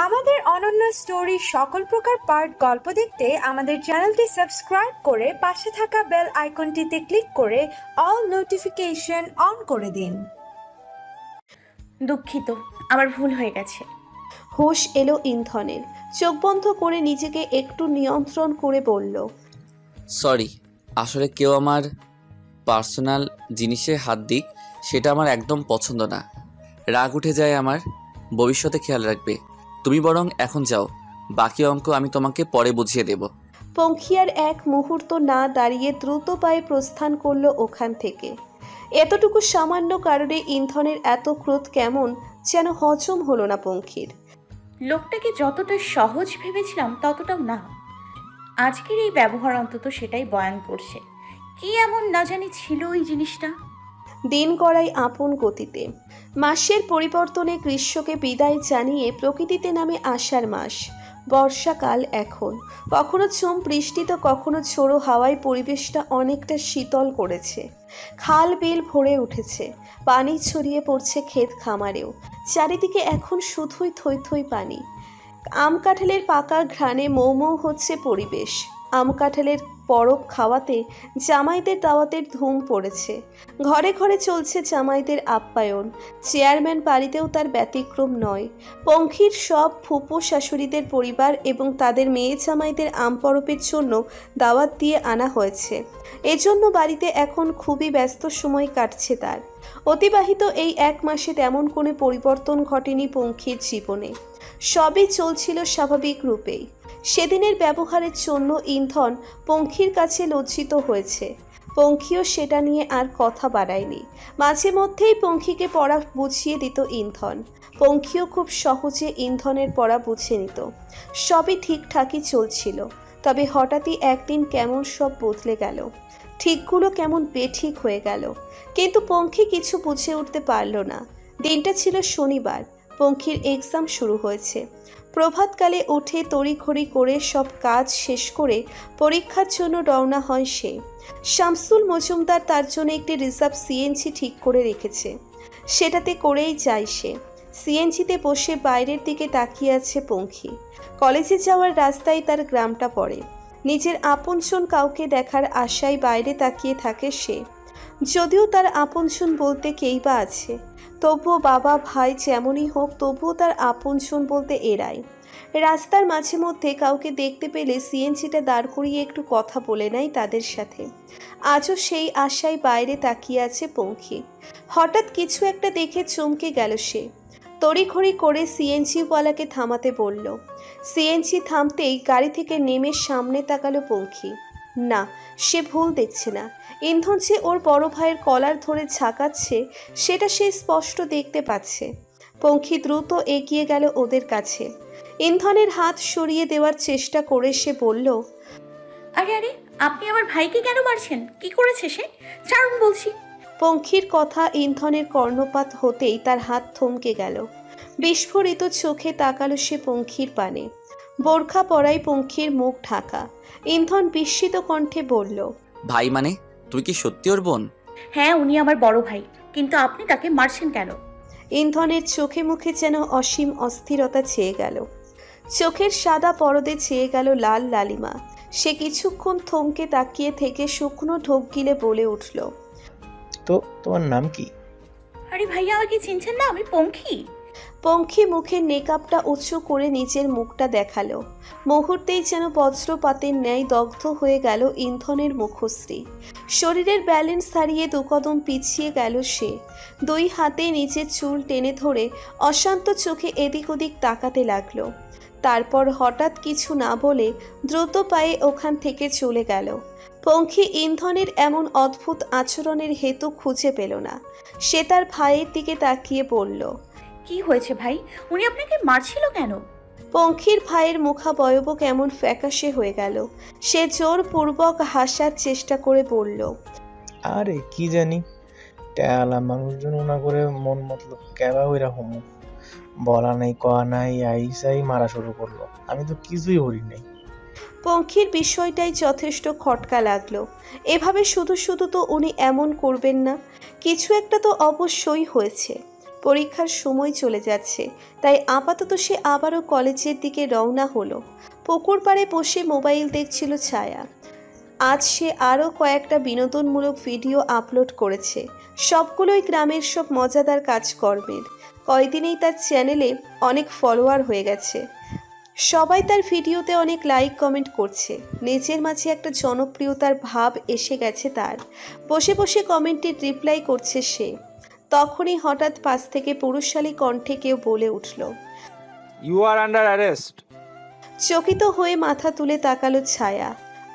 আমাদের অনন্য স্টোরি সকল প্রকার পার্ট গল্প দেখতে আমাদের চ্যানেলটি সাবস্ক্রাইব করে পাশে থাকা বেল আইকনটিতে ক্লিক করে অল নোটিফিকেশন অন করে দিন। দুঃখিত, আমার ভুল হয়ে গেছে। হুঁশ এলো ইন্ধনের। চোখ বন্ধ করে নিজেকে একটু নিয়ন্ত্রণ করে বলল, সরি, আসলে কেউ আমার পার্সোনাল জিনিসে হাত দিক সেটা আমার একদম পছন্দ না। রাগ উঠে যায় আমার। ভবিষ্যতে খেয়াল রাখবে। তুমি বরং এখন যাও, বাকি অঙ্ক আমি তোমাকে পরে বুঝিয়ে দেব। পঙ্খিয়ার এক মুহূর্ত না দাঁড়িয়ে দ্রুত পায়ে প্রস্থান করলো ওখান থেকে। এতটুকু সামান্য কারণে ইন্ধনের এত ক্রোধ কেমন যেন হজম হলো না পঙ্খির। লোকটাকে যতটা সহজ ভেবেছিলাম ততটাও না। আজকের এই ব্যবহার অন্তত সেটাই বয়ান করছে। কি এমন না জানি ছিল ওই জিনিসটা। দিন গড়ায় আপন গতিতে। মাসের পরিবর্তনে গ্রীষ্মকে বিদায় জানিয়ে প্রকৃতিতে নামে আষাঢ় মাস। বর্ষাকাল এখন। কখনো ঝুম বৃষ্টি তো কখনো ঝোড়ো হাওয়ায় পরিবেশটা অনেকটা শীতল করেছে। খাল বিল ভরে উঠেছে, পানি ছড়িয়ে পড়ছে ক্ষেত খামারেও। চারিদিকে এখন শুধুই থই থই পানি। আম কাঁঠালের পাকা ঘ্রাণে মৌ মৌ হচ্ছে পরিবেশ। আম কাঁঠালের পরব খাওয়াতে জামাইদের দাওয়াতের ধুম পড়েছে। ঘরে ঘরে চলছে জামাইদের আপ্যায়ন। চেয়ারম্যান বাড়িতেও তার ব্যতিক্রম নয়। পঙ্খির সব ফুপু শাশুড়িদের পরিবার এবং তাদের মেয়ে জামাইদের আম পরবের জন্য দাওয়াত দিয়ে আনা হয়েছে। এজন্য বাড়িতে এখন খুবই ব্যস্ত সময় কাটছে তার। অতিবাহিত এই এক মাসে তেমন কোনো পরিবর্তন ঘটেনি পঙ্খির জীবনে। সবই চলছিল স্বাভাবিক রূপেই। সেদিনের ব্যবহারের জন্য ইন্ধন পঙ্খির কাছে লজ্জিত হয়েছে। পঙ্খিও সেটা নিয়ে আর কথা বাড়ায়নি। মাঝে মধ্যেই পঙ্খিকে পড়া বুঝিয়ে দিত ইন্ধন। পঙ্খিও খুব সহজে ইন্ধনের পড়া বুঝে নিত। সবই ঠিকঠাকই চলছিল। তবে হঠাৎই একদিন কেমন সব বদলে গেল। ঠিকগুলো কেমন বেঠিক হয়ে গেল। কিন্তু পঙ্খি কিছু বুঝে উঠতে পারল না। দিনটা ছিল শনিবার। পঙ্খির এক্সাম শুরু হয়েছে। প্রভাতকালে উঠে তড়িঘড়ি করে সব কাজ শেষ করে পরীক্ষার জন্য রওনা হয় সে। শামসুল মজুমদার তার জন্য একটি রিজার্ভ সিএনজি ঠিক করে রেখেছে। সেটাতে করেই যায় সে। সিএনজিতে বসে বাইরের দিকে তাকিয়ে আছে পঙ্খি। কলেজে যাওয়ার রাস্তায় তার গ্রামটা পড়ে। নিজের আপনজন কাউকে দেখার আশায় বাইরে তাকিয়ে থাকে সে। যদিও তার আপনজন বলতে কেই বা আছে, তবুও বাবা ভাই যেমনই হোক তবুও তার আপনজন বলতে এরাই। রাস্তার মাঝে মধ্যে কাউকে দেখতে পেলে সিএনজিটা দাঁড় করিয়ে একটু কথা বলে নেয় তাদের সাথে। আজও সেই আশায় বাইরে তাকিয়ে আছে পঙ্খি। হঠাৎ কিছু একটা দেখে চমকে গেল সে। তড়িঘড়ি করে সিএনজিওয়ালাকে থামাতে বলল। সিএনজি থামতেই গাড়ি থেকে নেমে সামনে তাকালো পঙ্খি। না, সে ভুল দেখছে না। ইন্ধন যে ওর বড় ভাইয়ের কলার ধরে ঝাঁকাচ্ছে সেটা সে স্পষ্ট দেখতে পাচ্ছে। পঙ্খি দ্রুত এগিয়ে গেল ওদের কাছে। ইন্ধনের হাত সরিয়ে দেওয়ার চেষ্টা করে সে বলল, আরে আরে, আপনি আমার ভাইকে কেন মারছেন? কি করেছে সে? ছাড়ুন বলছি। পঙ্খির কথা ইন্ধনের কর্ণপাত হতেই তার হাত থমকে গেল। বিস্ফোরিত চোখে তাকালো সে পঙ্খির পানে। বোরখা পরাই পঙ্খির মুখ ঢাকা। ইন্ধন বিস্মিত কণ্ঠে বলল, ভাই মানে তুই কি সত্যি ওর বোন? হ্যাঁ, উনি আমার বড় ভাই, কিন্তু আপনি তাকে মারছেন কেন? ইন্ধনের চোখে মুখে যেন অসীম অস্থিরতা ছেয়ে গেল। চোখের সাদা পরদে ছেয়ে গেল লাল লালিমা। সে কিছুক্ষণ থমকে তাকিয়ে থেকে শুকনো ঢোক গিলে বলে উঠল, তো তোমার নাম কি? আরে ভাইয়া, আমাকে চিনছেন না? আমি পঙ্খি। পঙ্খি মুখের নেকআপটা উঁচু করে নিচের মুখটা দেখালো। মুহূর্তেই যেন বজ্রপাতের ন্যায় দগ্ধ হয়ে গেল ইন্ধনের মুখশ্রী। শরীরের ব্যালেন্স হারিয়ে দুকদম পিছিয়ে গেল সে। দুই হাতে নিচের চুল টেনে ধরে অশান্ত চোখে এদিক ওদিক তাকাতে লাগলো। তারপর হঠাৎ কিছু না বলে দ্রুত পায়ে ওখান থেকে চলে গেল। পঙ্খি ইন্ধনের এমন অদ্ভুত আচরণের হেতু খুঁজে পেল না। সে তার ভাইয়ের দিকে তাকিয়ে বলল, কি হয়েছে ভাই? উনি আপনাকে মারছিল কেন? পঙ্খির ভাইয়ের মুখাবয়ব কেমন ফ্যাকাশে হয়ে গেল। সে জোরপূর্বক হাসার চেষ্টা করে বলল, আরে কি জানি, টেলা মানুষজন না করে মন মতলব কেবা হইরা হমু, বলা নাই কয়া নাই আইসাই মারা শুরু করলো। আমি তো কিছুই করি নাই। পঙ্খির বিষয়টাই যথেষ্ট খটকা লাগলো। এভাবে শুধু শুধু তো উনি এমন করবেন না। কিছু একটা তো অবশ্যই হয়েছে। পরীক্ষার সময় চলে যাচ্ছে, তাই আপাতত সে আবারও কলেজের দিকে রওনা হলো। পুকুর পাড়ে বসে মোবাইল দেখছিল ছায়া। আজ সে আরও কয়েকটা বিনোদনমূলক ভিডিও আপলোড করেছে, সবগুলোই গ্রামের সব মজাদার কাজকর্মের। কয়দিনেই তার চ্যানেলে অনেক ফলোয়ার হয়ে গেছে। সবাই তার ভিডিওতে অনেক লাইক কমেন্ট করছে। নিজের মাঝে একটা জনপ্রিয়তার ভাব এসে গেছে তার। বসে বসে কমেন্টের রিপ্লাই করছে সে। তখনই হঠাৎ পাশ থেকে পুরুষশালী কণ্ঠে কেউ বলে উঠল, ইউ আর আন্ডার অ্যারেস্ট। চকিত হয়ে মাথা তুলে তাকালো ছায়া।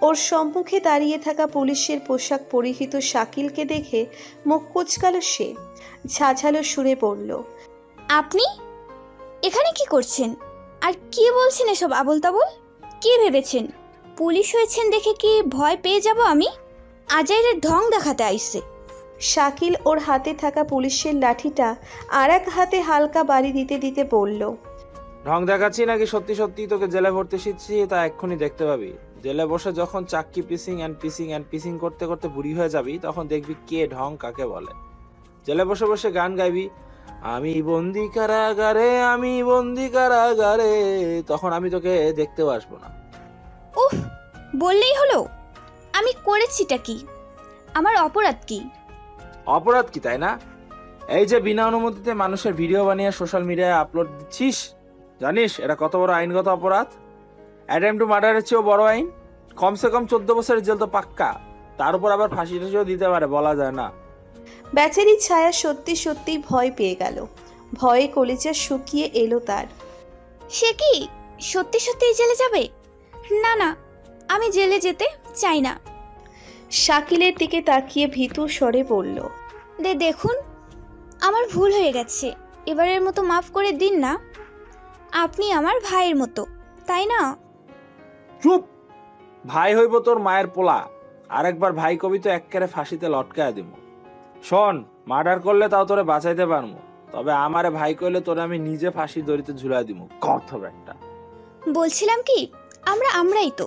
ওর সম্মুখে দাঁড়িয়ে থাকা পুলিশের পোশাক পরিহিত শাকিলকে দেখে মুখ কুঁচকালো সে। ঝাঝালো সুরে বলল, আপনি এখানে কি করছেন? আর কি বলছেন এসব আবোল তাবোল? কি ভেবেছেন পুলিশ হয়েছেন দেখে কি ভয় পেয়ে যাব আমি? আজাইরের ঢং দেখাতে আইছে। শাকিল ওর হাতে থাকা পুলিশের লাঠিটা আর এক হাতে হালকা বাড়ি দিতে দিতে বলল, ঢং দেখাচ্ছি নাকি সত্যি সত্যি তোকে জেলে ভর্তি শিখছি তা এক্ষুনি দেখতে পাবি। জেলে বসে যখন চাক্কি পিসিং করতে করতে বুড়ি হয়ে যাবি, তখন দেখবি কে ঢং কাকে বলে। জেলে বসে বসে গান গাইবি, আমি বন্দি কারাগারে, তখন আমি তোকে দেখতেও আসবো না। উফ, বললেই হলো। আমি করেছিটা কি? আমার অপরাধ কি? অপরাধ কি তাই না? এই যে বিনা অনুমতিতে মানুষের ভিডিও বানিয়ে সোশ্যাল মিডিয়ায় আপলোড দিচ্ছিস, জানিস এটা কত বড় আইনগত অপরাধ? অ্যাটেম্প টু মার্ডারের চেয়েও বড় আইন। কমসে কম 14 বছরের জেল তো পাক্কা, তার উপর আবার ফাঁসি টাসিও দিতে পারে, বলা যায় না। বেচারি ছায়া সত্যি সত্যি ভয় পেয়ে গেল। ভয়ে কলিজা শুকিয়ে এলো তার। সে কি সত্যি সত্যি জেলে যাবে? না না, আমি জেলে যেতে চাই না। শাকিলের দিকে তাকিয়ে ভীতু স্বরে বলল, দেখুন, আমার ভুল হয়ে গেছে, এবারের মতো মাফ করে দিন না। আপনি আমার ভাইয়ের মতো, তাই না? চুপ! ভাই হইব তোর মায়ের পোলা, আরেকবার ভাই কবি তো এক্কেরে ফাঁসিতে লটকায় দিব। শোন, মার্ডার করলে তাও তোরে বাঁচাইতে পারবো, তবে আমারে ভাই কইলে তোরে আমি নিজে ফাঁসি দড়িতে ঝুলাই দিব। কত একটা বলছিলাম কি, আমরাই তো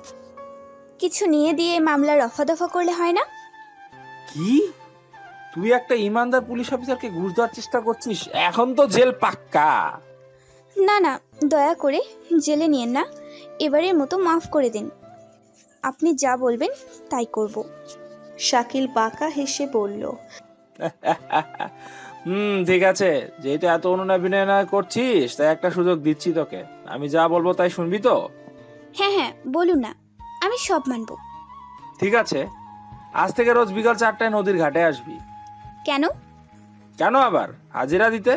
কিছু নিয়ে দিয়ে মামলা রফাদফা করলে হয় না? কি তুই একটা ইমানদার পুলিশ অফিসারকে ঘুষ দেওয়ার চেষ্টা করছিস? এখন তো জেল পাক্কা। না না, দয়া করে জেলে নিয়েন না, এবারের মতো মাফ করে দিন। আপনি যা বলবেন তাই করব। শাকিল বাঁকা হেসে বলল, ঠিক আছে, যেহেতু এত অনুনয় করছিস তাই একটা সুযোগ দিচ্ছি তোকে। আমি যা বলবো তাই শুনবি তো? হ্যাঁ হ্যাঁ, বলুন না, আমি সব মানব। ঠিক আছে, আজ থেকে রোজ বিকাল 4টায় নদীর ঘাটে আসবি। কেন? কেন আবার? হাজিরা দিতে।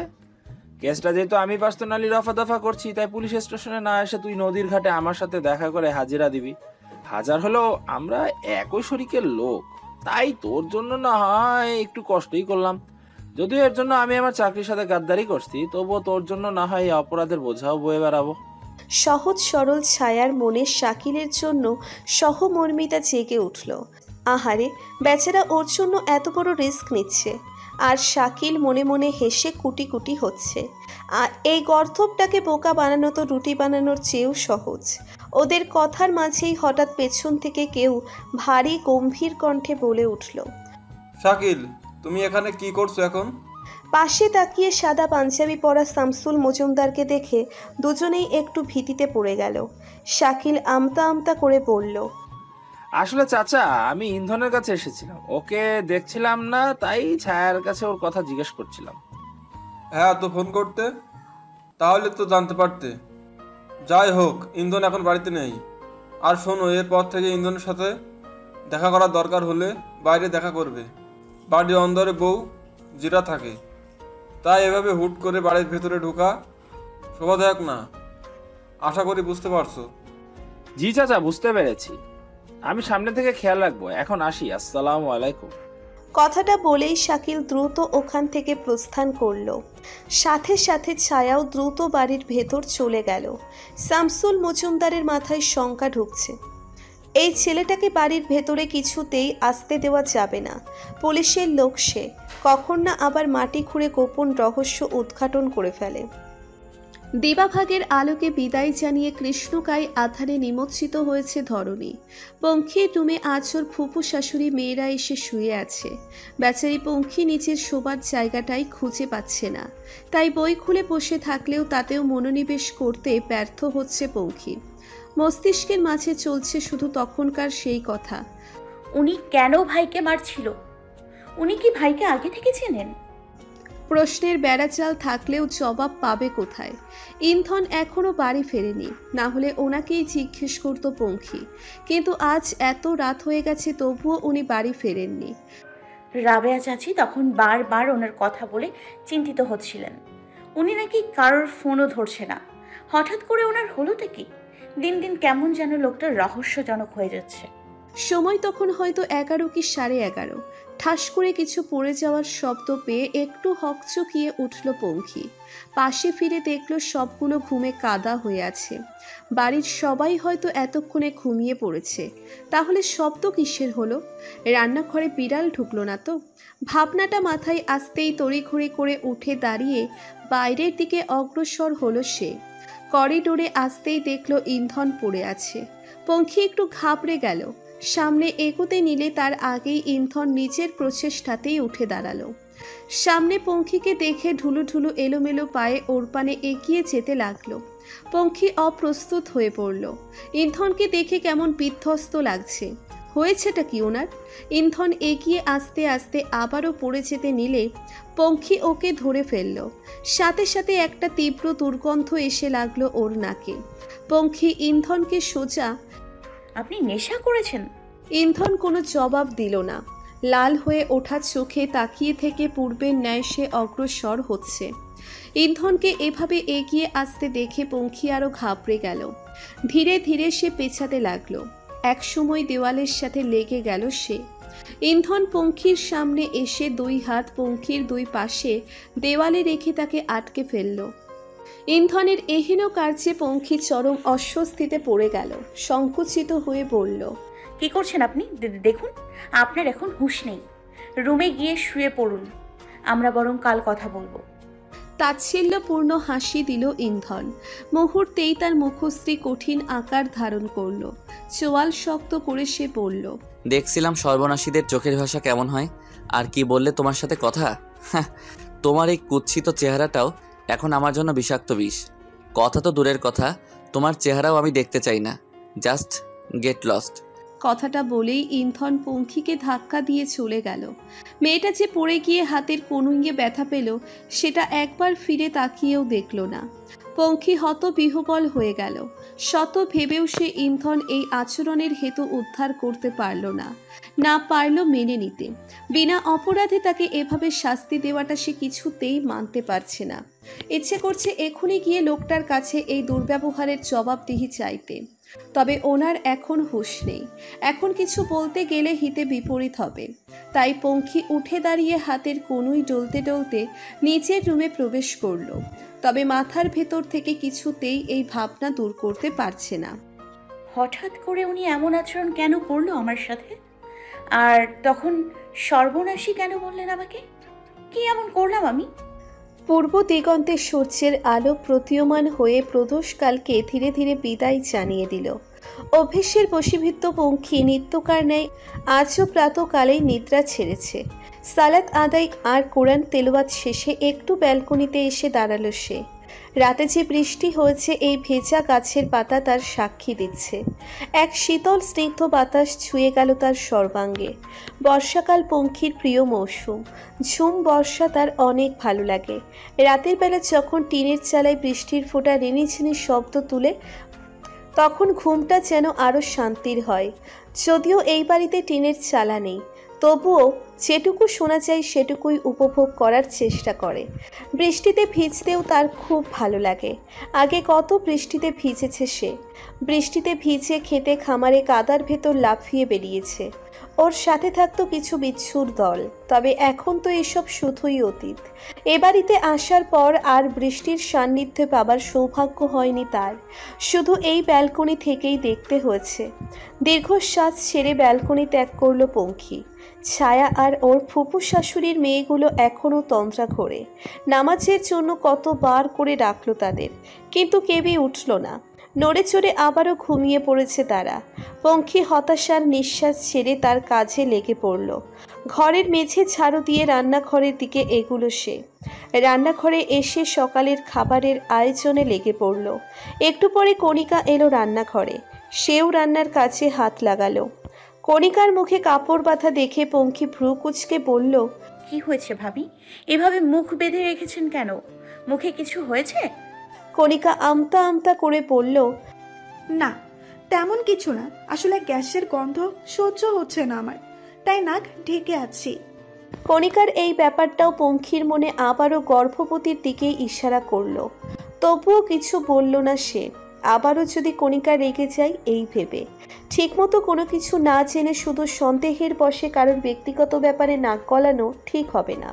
কেসটা যেহেতু আমি পার্সোনালি রফাদফা করছি, তাই পুলিশ স্টেশনে না এসে তুই নদীর ঘাটে আমার সাথে দেখা করে হাজিরা দিবি। হাজার হলেও আমরা একই শরিকের লোক, তাই তোর জন্য না হয় একটু কষ্টই করলাম। যদিও এর জন্য আমি আমার চাকরির সাথে গাদ্দারি করছি, তবুও তোর জন্য না হয় এই অপরাধের বোঝাও বয়ে বেড়াবো। সহজ সরল ছায়ার মনে শাকিলের জন্য সহমর্মিতা জেগে উঠল। আহারে, বেচারা ওর জন্য এত বড় রিস্ক নিচ্ছে, আর শাকিল মনে মনে হেসে কুটি কুটি হচ্ছে। আর এই গর্ধবটাকে বোকা বানানো তো রুটি বানানোর চেয়েও সহজ। ওদের কথার মাঝেই হঠাৎ পেছন থেকে কেউ ভারী গম্ভীর কণ্ঠে বলে উঠল, শাকিল, তুমি এখানে কি করছো এখন? পাশে তাকিয়ে সাদা পাঞ্জাবি পরা শামসুল মজুমদারকে দেখে দুজনেই একটু ভীতিতে পড়ে গেল। শাকিল আমতা আমতা করে বলল, আসলে চাচা, আমি ইন্ধনের কাছে এসেছিলাম, ওকে দেখছিলাম না, তাই ছায়ার কাছে ওর কথা জিজ্ঞেস করছিলাম। হ্যাঁ, তো ফোন করতে, তাহলে তো জানতে পারতে। যাই হোক, ইন্ধন এখন বাড়িতে নেই। আর শোনো, এরপর থেকে ইন্ধনের সাথে দেখা করার দরকার হলে বাইরে দেখা করবে। বাড়ির অন্দরে বউ জিরা থাকে, তাই এভাবে হুট করে বাড়ির ভেতরে ঢোকা শোভাদায়ক না। আশা করি বুঝতে পারছো। জি চাচা, বুঝতে পেরেছি। আমি সামনে থেকে খেয়াল রাখবো। এখন আসি, আসসালামু আলাইকুম। কথাটা বলেই শাকিল দ্রুত ওখান থেকে প্রস্থান করল। সাথে সাথে ছায়াও দ্রুত বাড়ির ভেতর চলে গেল। শামসুল মজুমদারের মাথায় শঙ্কা ঢুকছে, এই ছেলেটাকে বাড়ির ভেতরে কিছুতেই আসতে দেওয়া যাবে না। পুলিশের লোক সে, কখন না আবার মাটি খুঁড়ে গোপন রহস্য উদ্ঘাটন করে ফেলে। দিবাভাগের আলোকে বিদায় জানিয়ে কৃষ্ণকায় আধারে নিমজ্জিত হয়েছে ধরণী। পঙ্খির রুমে আজ ওর ফুপু শাশুড়ি মেয়েরা এসে শুয়ে আছে। বেচারি পঙ্খি নিজের শোবার জায়গাটাই খুঁজে পাচ্ছে না, তাই বই খুলে বসে থাকলেও তাতেও মনোনিবেশ করতে ব্যর্থ হচ্ছে পঙ্খি। মস্তিষ্কের মাঝে চলছে শুধু তখনকার সেই কথা। উনি কেন ভাইকে মারছিল? উনি কি ভাইকে আগে থেকে চেনেন? প্রশ্নের বেড়াচাল থাকলেও জবাব পাবে কোথায়? ইন্ধন এখনো বাড়ি ফেরেনি, না হলে ওনাকেই জিজ্ঞেস করত পঙ্খি। কিন্তু আজ এত রাত হয়ে গেছে তবুও উনি বাড়ি ফেরেননি। রাবেয়া চাচি তখন বারবার ওনার কথা বলে চিন্তিত হচ্ছিলেন। উনি নাকি কারোর ফোনও ধরছে না। হঠাৎ করে ওনার হলোটা কি? দিন দিন কেমন যেন লোকটা রহস্যজনক হয়ে যাচ্ছে। সময় তখন হয়তো 11 কি 11:30। ঠাস করে কিছু পড়ে যাওয়ার শব্দ পেয়ে একটু হকচকিয়ে উঠল পঙ্খি। পাশে ফিরে দেখল সবগুলো ঘুমে কাদা হয়ে আছে। বাড়ির সবাই হয়তো এতক্ষণে ঘুমিয়ে পড়েছে। তাহলে শব্দ কিসের হলো? রান্নাঘরে বিড়াল ঢুকলো না তো? ভাবনাটা মাথায় আসতেই তড়িঘড়ি করে উঠে দাঁড়িয়ে বাইরের দিকে অগ্রসর হলো সে। করিডোরে আসতেই দেখল ইন্ধন পড়ে আছে। পঙ্খি একটু ঘাবড়ে গেল। সামনে এগোতে নিলে তার আগেই ইন্ধন নিজের প্রচেষ্টাতেই উঠে দাঁড়ালো। সামনে পঙ্খিকে দেখে ঢুলু ঢুলু এলোমেলো পায়ে ওর পানে এগিয়ে যেতে লাগলো। পঙ্খি অপ্রস্তুত হয়ে পড়ল। ইন্ধনকে দেখে কেমন বিধ্বস্ত লাগছে। হয়েছেটা কি ওনার? ইন্ধন এগিয়ে আস্তে আস্তে আবারও পড়ে যেতে নিলে পঙ্খি ওকে ধরে ফেলল। সাথে সাথে একটা তীব্র দুর্গন্ধ এসে লাগলো ওর নাকে। পঙ্খি ইন্ধনকে সোজা, আপনি নেশা করেছেন? ইন্ধন কোনো জবাব দিল না। লাল হয়ে ওঠা চোখে তাকিয়ে থেকে পূর্বের ন্যায় সে অগ্রসর হচ্ছে। ইন্ধনকে এভাবে এগিয়ে আসতে দেখে পঙ্খি আরও ঘাবড়ে গেল। ধীরে ধীরে সে পেছাতে লাগলো। একসময় দেওয়ালের সাথে লেগে গেল সে। ইন্ধন পঙ্খির সামনে এসে দুই হাত পঙ্খির দুই পাশে দেওয়ালে রেখে তাকে আটকে ফেলল। ইন্ধনের এহেন কার্যে পঙ্খি চরম অস্বস্তিতে পড়ে গেল। সংকুচিত হয়ে বলল, কি করছেন আপনি? দেখুন, আপনার এখন হুঁশ নেই। রুমে গিয়ে শুয়ে পড়ুন, আমরা বরং কাল কথা বলবো। তাচ্ছিল্যপূর্ণ হাসি দিল ইন্ধন। মুহূর্তেই তার মুখশ্রী কঠিন আকার ধারণ করল। চোয়াল শক্ত করে সে বলল, দেখছিলাম সর্বনাশীদের চোখের ভাষা কেমন হয়। আর কি বললে তোমার সাথে কথা? তোমার এই কুৎসিত চেহারাটাও এখন আমার জন্য বিষাক্ত বিষ। কথা তো দূরের কথা, তোমার চেহারাও আমি দেখতে চাই না। Just get lost. কথাটা বলেই ইন্ধন পঙ্খিকে ধাক্কা দিয়ে চলে গেল। মেয়েটা যে পড়ে গিয়ে হাতের কনুইয়ে ব্যথা পেল সেটা একবার ফিরে তাকিয়েও দেখল না। পঙ্খি হতবিহ্বল হয়ে গেল। শত ভেবেও সে ইন্ধন এই আচরণের হেতু উদ্ধার করতে পারল না, না পারল মেনে নিতে। বিনা অপরাধে তাকে এভাবে শাস্তি দেওয়াটা সে কিছুতেই মানতে পারছে না। ইচ্ছে করছে এখনই গিয়ে লোকটার কাছে এই দুর্ব্যবহারের জবাবদিহি চাইতে। তবে ওনার এখন হুঁশ নেই। এখন কিছু বলতে গেলে হিতে বিপরীত হবে। তাই পঙ্খি উঠে দাঁড়িয়ে হাতের কনুই ডলতে ডলতে নিচের রুমে প্রবেশ করল। তবে মাথার ভেতর থেকে কিছুতেই এই ভাবনা দূর করতে পারছে না। হঠাৎ করে উনি এমন আচরণ কেন করলো আমার সাথে? আর তখন সর্বনাশী কেন বললেন আমাকে? কি এমন করলাম আমি? পূর্ব দিগন্তে সূর্যের আলো প্রতীয়মান হয়ে প্রদোষকালকে ধীরে ধীরে বিদায় জানিয়ে দিল। অভ্যেসের বশীভূত পঙ্খি নিত্যকার ন্যায় আজও প্রাতকালেই নিদ্রা ছেড়েছে। সালাত আদায় আর কোরআন তেলাওয়াত শেষে একটু ব্যালকনিতে এসে দাঁড়ালো সে। রাতে যে বৃষ্টি হয়েছে এই ভেজা গাছের পাতা তার সাক্ষী দিচ্ছে। এক শীতল স্নিগ্ধ বাতাস ছুঁয়ে গেল তার সর্বাঙ্গে। বর্ষাকাল পঙ্খির প্রিয় মৌসুম। ঝুম বর্ষা তার অনেক ভালো লাগে। রাতের বেলা যখন টিনের চালায় বৃষ্টির ফোঁটা রিনিঝিনি শব্দ তুলে তখন ঘুমটা যেন আরও শান্তির হয়। যদিও এই বাড়িতে টিনের চালা নেই, তবুও যেটুকু শোনা যায় সেটুকুই উপভোগ করার চেষ্টা করে। বৃষ্টিতে ভিজতেও তার খুব ভালো লাগে। আগে কত বৃষ্টিতে ভিজেছে সে। বৃষ্টিতে ভিজে খেতে খামারে কাদার ভেতর লাফিয়ে বেরিয়েছে। ওর সাথে থাকতো কিছু বিচ্ছুর দল। তবে এখন তো এসব শুধুই অতীত। এ বাড়িতে আসার পর আর বৃষ্টির সান্নিধ্যে পাবার সৌভাগ্য হয়নি তার। শুধু এই ব্যালকনি থেকেই দেখতে হয়েছে। দীর্ঘশ্বাস ছেড়ে ব্যালকনি ত্যাগ করল পঙ্খি। ছায়া আর ওর ফুপু শাশুড়ির মেয়েগুলো এখনও তন্দ্রা ঘোরে। নামাজের জন্য কতবার করে ডাকলো তাদের, কিন্তু কেউই উঠল না। নড়ে চড়ে আবারও ঘুমিয়ে পড়েছে তারা। পঙ্খী হতাশার নিঃশ্বাস ছেড়ে তার কাজে লেগে পড়ল। ঘরের মেঝে ঝাড়ু দিয়ে রান্নাঘরের দিকে এগুলো সে। রান্নাঘরে এসে সকালের খাবারের আয়োজনে লেগে পড়ল। একটু পরে কণিকা এলো রান্নাঘরে। সেও রান্নার কাছে হাত লাগালো। কণিকার মুখে কাপড় বাঁধা দেখে পঙ্খী ভ্রু কুঁচকে বলল, কি হয়েছে ভাবি? এভাবে মুখ বেঁধে রেখেছেন কেন? মুখে কিছু হয়েছে? কণিকা আমতা আমতা করে বলল, না, তেমন কিছু না, আসলে গ্যাসের গন্ধ সহ্য হচ্ছে না আমার, তাই নাক ঢেকে আছি। কণিকার এই ব্যাপারটাও পঙ্খীর মনে আবারও গর্ভবতীর দিকেই ইশারা করলো। তবুও কিছু বলল না সে। আবারও যদি কণিকা রেগে যায় এই ভেবে। ঠিকমতো কোনো কিছু না জেনে শুধু সন্দেহের বশে কারোর ব্যক্তিগত ব্যাপারে নাক গলানো ঠিক হবে না।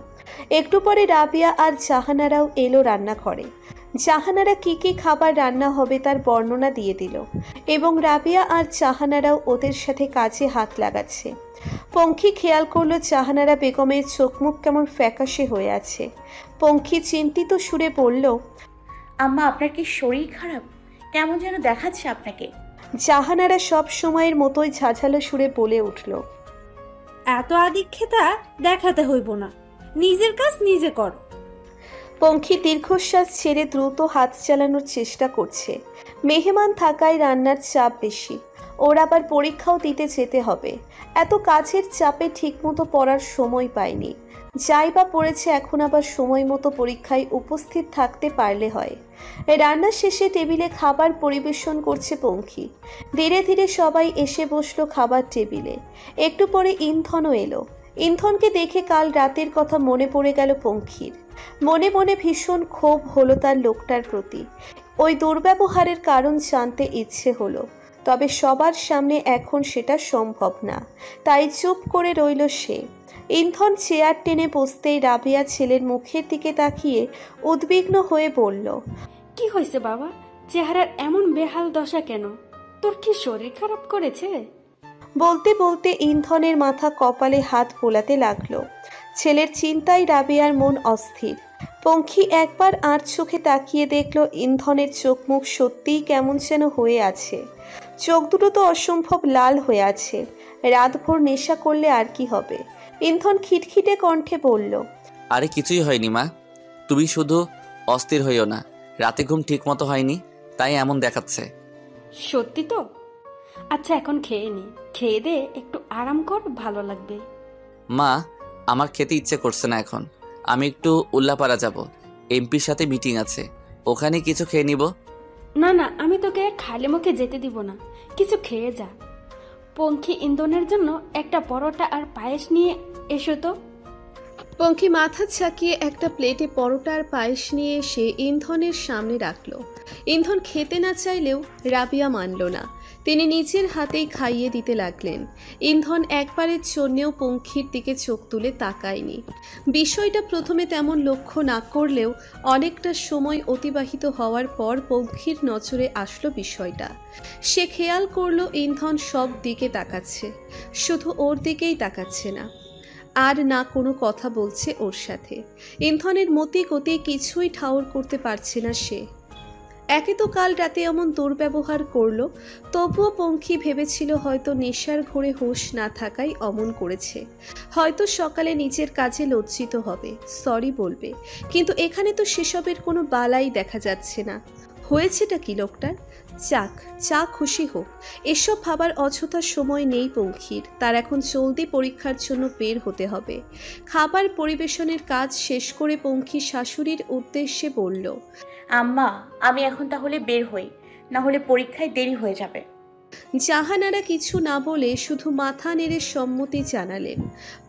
একটু পরে রাবিয়া আর জাহানারাও এলো রান্নাঘরে। জাহানারা কি কি খাবার রান্না হবে তার বর্ণনা দিয়ে দিল, এবং রাবিয়া আর জাহানারাও ওদের সাথে কাজে হাত লাগাচ্ছে। পঙ্খী খেয়াল করলো জাহানারা বেগমের চোখ মুখ কেমন ফ্যাকাশে হয়ে আছে। পঙ্খী চিন্তিত সুরে বলল, আম্মা, আপনার কি শরীর খারাপ? কেমন যেন দেখাচ্ছে আপনাকে। জাহানারা সব সময়ের মতোই ঝাঝালো সুরে বলে উঠল, এত আদিক্ষেতা দেখাতে হইব না, নিজের কাজ নিজে কর। পঙ্খী দীর্ঘশ্বাস ছেড়ে দ্রুত হাত চালানোর চেষ্টা করছে। মেহমান থাকায় রান্নার চাপ বেশি। ওর আবার পরীক্ষাও দিতে যেতে হবে। এত কাজের চাপে ঠিকমতো পড়ার সময় পায়নি। যাই বা পড়েছে, এখন আবার সময় মতো পরীক্ষায় উপস্থিত থাকতে পারলে হয়। রান্না শেষে টেবিলে খাবার পরিবেশন করছে পঙ্খী। ধীরে ধীরে সবাই এসে বসলো খাবার টেবিলে। একটু পরে ইন্ধনও এলো। ইন্ধনকে দেখে কাল রাতের কথা মনে পড়ে গেল পঙ্খীর। মনে মনে ভীষণ ক্ষোভ হলো তার লোকটার প্রতি। ওই দুর্ব্যবহারের কারণ জানতে ইচ্ছে হলো, তবে সবার সামনে এখন সেটা সম্ভব না। তাই চুপ করে রইল সে। ইন্ধন চেয়ার টেনে বসতেই রাবিয়া ছেলের মুখের দিকে তাকিয়ে উদ্বিগ্ন হয়ে বলল, কি হয়েছে বাবা? চেহারার এমন বেহাল দশা কেন? তোর কি শরীর খারাপ করেছে? বলতে বলতে ইন্ধনের মাথা কপালে হাত বোলাতে লাগলো। ছেলের চিন্তায় রাবিয়ার মন অস্থির। পঙ্খী একবার আর চোখে তাকিয়ে দেখল ইন্ধনের চোখ মুখ সত্যিই কেমন যেন হয়ে আছে। চোখ দুটো তো অসম্ভব লাল হয়ে আছে। রাতভর নেশা করলে আর কি হবে। ইন্ধন খিটখিটে কণ্ঠে বলল, আরে কিছুই হয়নি মা, তুমি শুধু অস্থির হইও না। রাতে ঘুম ঠিক মতো হয়নি, তাই এমন দেখাচ্ছে। সত্যি তো? আচ্ছা, এখন খেয়ে নি, খেয়ে দে, একটু আরাম কর, ভালো লাগবে। মা, আমার খেতে ইচ্ছে করছে না এখন। আমি একটু উল্লাপাড়া যাব, এমপির সাথে মিটিং আছে, ওখানে কিছু খেয়ে নিব। না না, আমি তোকে খালি মুখে যেতে দিব না, কিছু খেয়ে যা। পঙ্খী ইন্ধনের জন্য একটা পরোটা আর পায়েস নিয়ে এসো তো। পঙ্খী মাথা ছাকিয়ে একটা প্লেটে পরোটা আর পায়েস নিয়ে এসে ইন্ধনের সামনে রাখলো। ইন্ধন খেতে না চাইলেও রাবিয়া মানল না। তিনি নিজের হাতেই খাইয়ে দিতে লাগলেন। ইন্ধন একবারের জন্যেও পঙ্খীর দিকে চোখ তুলে তাকায়নি। বিষয়টা প্রথমে তেমন লক্ষ্য না করলেও অনেকটা সময় অতিবাহিত হওয়ার পর পঙ্খীর নজরে আসলো বিষয়টা। সে খেয়াল করলো ইন্ধন সব দিকে তাকাচ্ছে, শুধু ওর দিকেই তাকাচ্ছে না, আর না কোনো কথা বলছে ওর সাথে। ইন্ধনের মতি গতি কিছুই ঠাউর করতে পারছে না সে। একে তো কাল রাতে এমন দুর্ব্যবহার করলো, তবুও পঙ্খী ভেবেছিল হয়তো নেশার ঘোরে হুঁশ না থাকাই অমন করেছে। হয়তো সকালে নিজের কাজে লজ্জিত হবে, সরি বলবে, কিন্তু এখানে তো সেসবের কোনো বালাই দেখা যাচ্ছে না। হয়েছেটা কি লোকটার? যাক, যা খুশি হোক, এসব ভাবার অযথা সময় নেই পঙ্খীর। তার এখন জলদি পরীক্ষার জন্য বের হতে হবে। খাবার পরিবেশনের কাজ শেষ করে পঙ্খী শাশুড়ির উদ্দেশ্যে বলল, আম্মা, আমি এখন তাহলে বের হই, না হলে পরীক্ষায় দেরি হয়ে যাবে। জাহানারা কিছু না বলে শুধু মাথা নেড়ে সম্মতি জানালেন।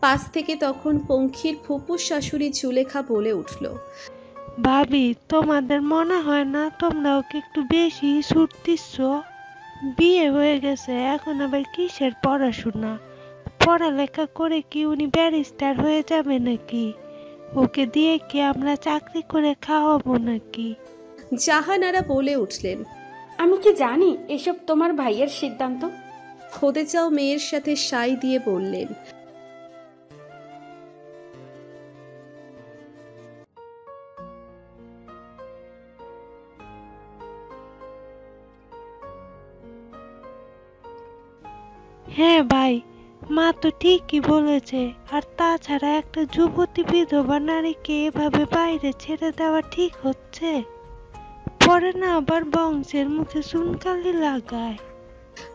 পাশ থেকে তখন পঙ্খীর ফুপু শাশুড়ি জুলেখা বলে উঠল, ভাবি, তোমাদের মনে হয় না তোমরাও কি একটু বেশি ছুটতিস? বিয়ে হয়ে গেছে, এখন আবার কিসের পড়াশোনা? পড়ালেখা করে কি উনি ব্যারিস্টার হয়ে যাবে নাকি? ওকে দিয়ে কি আমরা চাকরি করে খাওয়াবো নাকি? জাহানারা বলে উঠলেন, আমি কি জানি এসব তোমার ভাইয়ের সিদ্ধান্ত? খোদে চাও মেয়ের সাথে সাই দিয়ে বললেন, হ্যাঁ ভাই, মা তো ঠিকই বলেছে। আর তাছাড়া একটা যুবতী বিধবা নারীকে এভাবে বাইরে ছেড়ে দেওয়া ঠিক হচ্ছে? পরে না আবার বংশের মুখে চুনকালি লাগায়।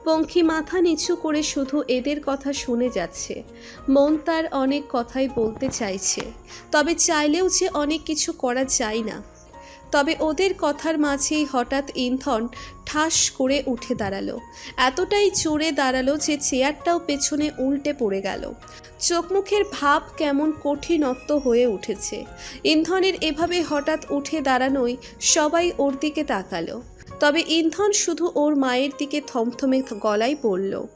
পঙ্খী মাথা নিচু করে শুধু এদের কথা শুনে যাচ্ছে। মন তার অনেক কথাই বলতে চাইছে, তবে চাইলেও যে অনেক কিছু করা যায় না। তবে ওদের কথার মাঝেই হঠাৎ ইন্ধন ঠাস করে উঠে দাঁড়ালো। এতটাই জোরে দাঁড়ালো যে চেয়ারটাও পেছনে উল্টে পড়ে গেল। চোখ মুখের ভাব কেমন কঠিনত্ব হয়ে উঠেছে। ইন্ধনের এভাবে হঠাৎ উঠে দাঁড়ানোয় সবাই ওর দিকে তাকালো। তবে ইন্ধন শুধু ওর মায়ের দিকে থমথমে গলায় বলল,